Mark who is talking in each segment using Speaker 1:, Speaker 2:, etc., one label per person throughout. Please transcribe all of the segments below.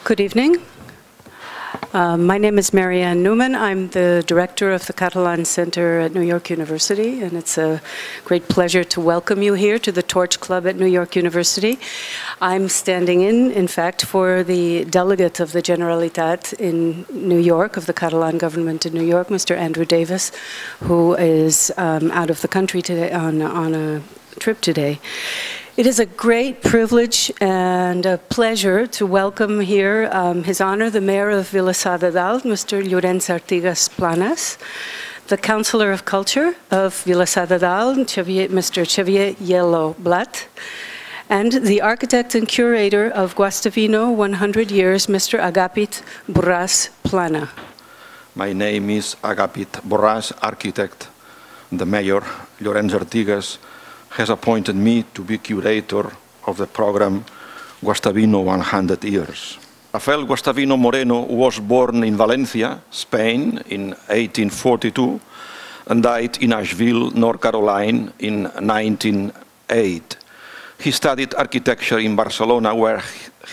Speaker 1: Good evening. My name is Marianne Newman. I'm the director of the Catalan Center at New York University, and it's a great pleasure to welcome you here to the Torch Club at New York University. I'm standing in fact, for the delegate of the Generalitat in New York, of the Catalan government in New York, Mr. Andrew Davis, who is out of the country today on a trip today. It is a great privilege and a pleasure to welcome here His Honor, the Mayor of Vilassar de Dalt, Mr. Llorenç Artigas Planas, the Councillor of Culture of Vilassar de Dalt, Mr. Xavier Yelo Blat, and the architect and curator of Guastavino 100 Years, Mr. Agapit Borràs Plana.
Speaker 2: My name is Agapit Borràs, architect. The Mayor, Llorenç Artigas, has appointed me to be curator of the program Guastavino 100 Years. Rafael Guastavino Moreno was born in Valencia, Spain in 1842 and died in Asheville, North Carolina in 1908. He studied architecture in Barcelona, where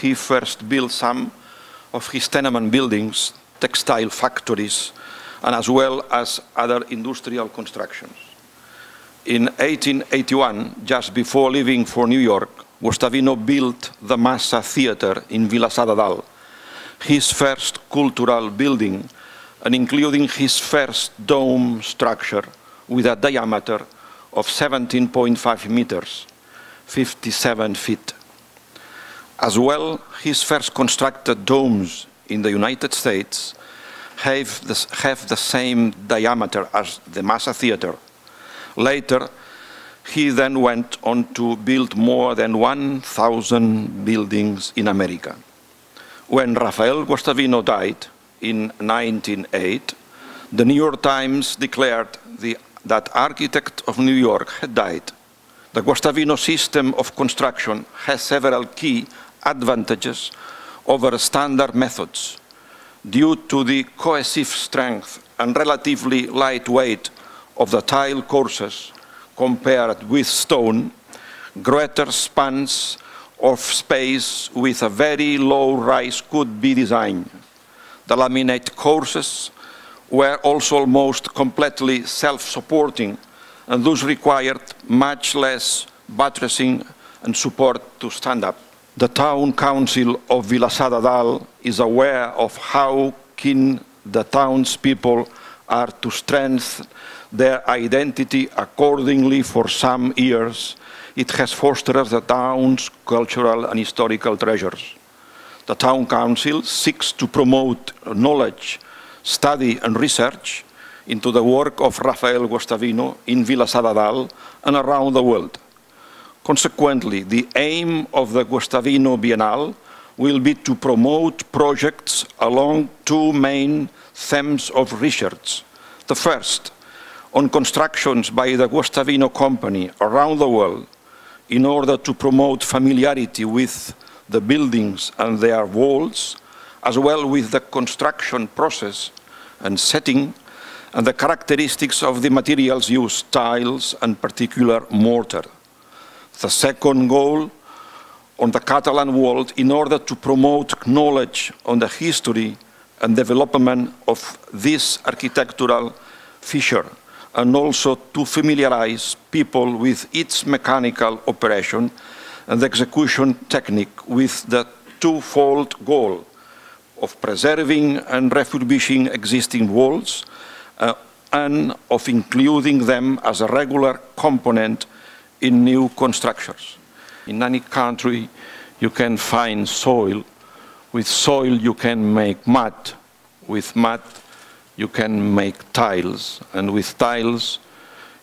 Speaker 2: he first built some of his tenement buildings, textile factories, and as well as other industrial constructions. In 1881, just before leaving for New York, Guastavino built the Massa Theatre in Vilassar de Dalt, his first cultural building, and including his first dome structure with a diameter of 17.5 meters, 57 feet. As well, his first constructed domes in the United States have the same diameter as the Massa Theatre. Later, he then went on to build more than 1,000 buildings in America. When Rafael Guastavino died in 1908, the New York Times declared that architect of New York had died. The Guastavino system of construction has several key advantages over standard methods due to the cohesive strength and relatively light weight of the tile courses compared with stone, greater spans of space with a very low rise could be designed. The laminate courses were also almost completely self-supporting and thus required much less buttressing and support to stand up. The Town Council of Vilassar de Dalt is aware of how keen the townspeople are to strengthen their identity accordingly. For some years, it has fostered the town's cultural and historical treasures. The Town Council seeks to promote knowledge, study and research into the work of Rafael Guastavino in Vilassar de Dalt and around the world. Consequently, the aim of the Guastavino Biennale will be to promote projects along two main themes of research. The first, on constructions by the Guastavino Company around the world in order to promote familiarity with the buildings and their walls, as well with the construction process and setting and the characteristics of the materials used, tiles and particular mortar. The second goal, on the Catalan world in order to promote knowledge on the history and development of this architectural feature, and also to familiarize people with its mechanical operation and the execution technique, with the twofold goal of preserving and refurbishing existing walls and of including them as a regular component in new constructions. In any country you can find soil. With soil you can make mud. With mud you can make tiles, and with tiles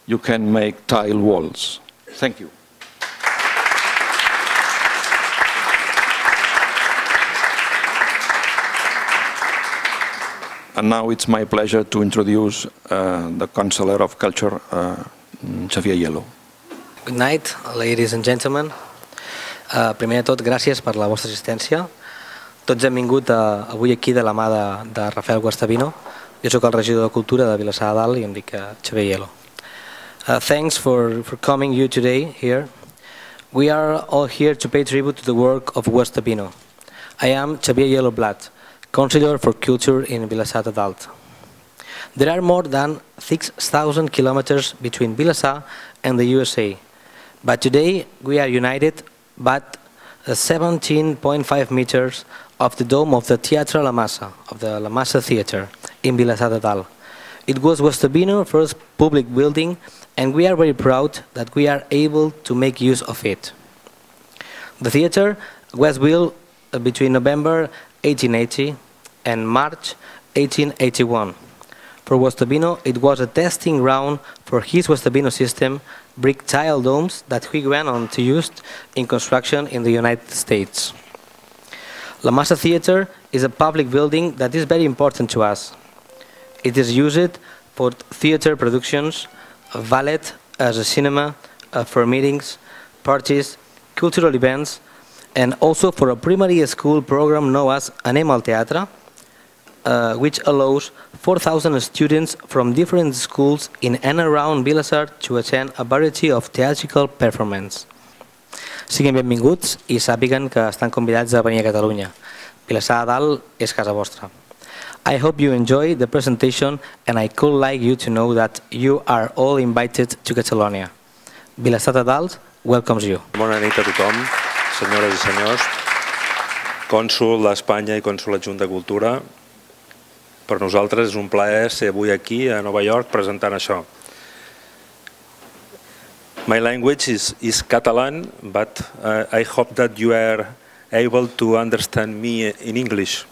Speaker 2: you can make tile walls. Thank you. And now it's my pleasure to introduce the Councillor of Culture, Xavier Yelo.
Speaker 3: Good night, ladies and gentlemen. Primer de tot, gràcies per la vostra assistència. Tots hem vingut avui aquí de la mà de Rafael Guastavino. Jo soc el regidor de Cultura de Vilassar de Dalt i em dic Xavier Yelo. Thanks for coming you today here. We are all here to pay tribute to the work of Guastavino, I am Xavier Yelo, Counselor for Culture in Vilassar de Dalt. There are more than 6,000 kilometers between Vilassar and the USA, but today we are united by 17.5 meters of the dome of the Teatre La Massa, of the La Massa Theatre in Vilassar de Dalt. It was Guastavino's first public building, and we are very proud that we are able to make use of it. The theatre was built between November 1880 and March 1881. For Guastavino, it was a testing ground for his Guastavino system, brick tile domes that he went on to use in construction in the United States. La Massa Theatre is a public building that is very important to us. It is used for theatre productions, ballet, as a cinema, for meetings, parties, cultural events, and also for a primary school program known as Anem al Teatre, which allows 4,000 students from different schools in and around Vilassar to attend a variety of theatrical performances. Siguin benvinguts i sàpiguen que estan convidats a venir a Catalunya. Vilassar de Dalt és casa vostra. I hope you enjoy the presentation, and I could like you to know that you are all invited to Catalonia. Vilassar de Dalt welcomes you.
Speaker 4: Bona nit a tothom, senyores i senyors, cònsol d'Espanya i cònsol adjunt de Cultura. Per nosaltres és un plaer ser avui aquí a Nova York presentant això. My language is Catalan, but I hope that you are able to understand me in English.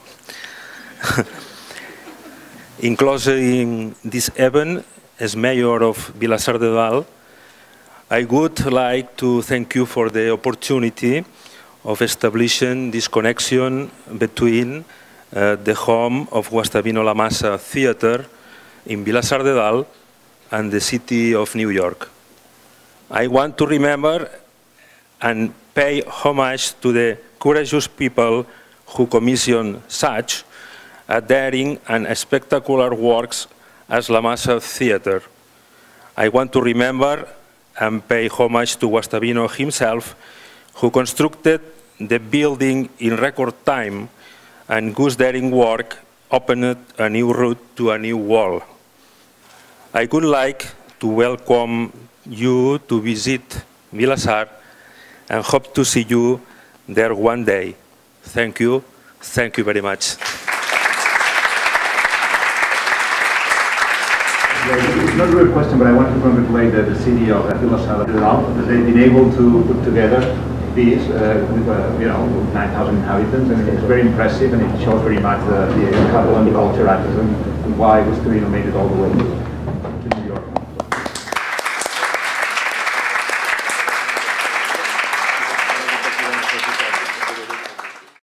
Speaker 4: In closing this event, as Mayor of Vilassar de Dalt, I would like to thank you for the opportunity of establishing this connection between the home of Guastavino La Massa Theatre in Vilassar de Dalt and the city of New York. I want to remember and pay homage to the courageous people who commissioned such a daring and spectacular works as La Massa Theatre. I want to remember and pay homage to Guastavino himself, who constructed the building in record time and whose daring work opened a new route to a new world. I would like to welcome you to visit Vilassar and hope to see you there one day. Thank you very much.
Speaker 5: It's not really a question, but I want to congratulate the city of Vilassar de Dalt that they've been able to put together these with 9,000 inhabitants, and it's very impressive, and it shows very much the Catalan culture and why Guastavino made it all the way.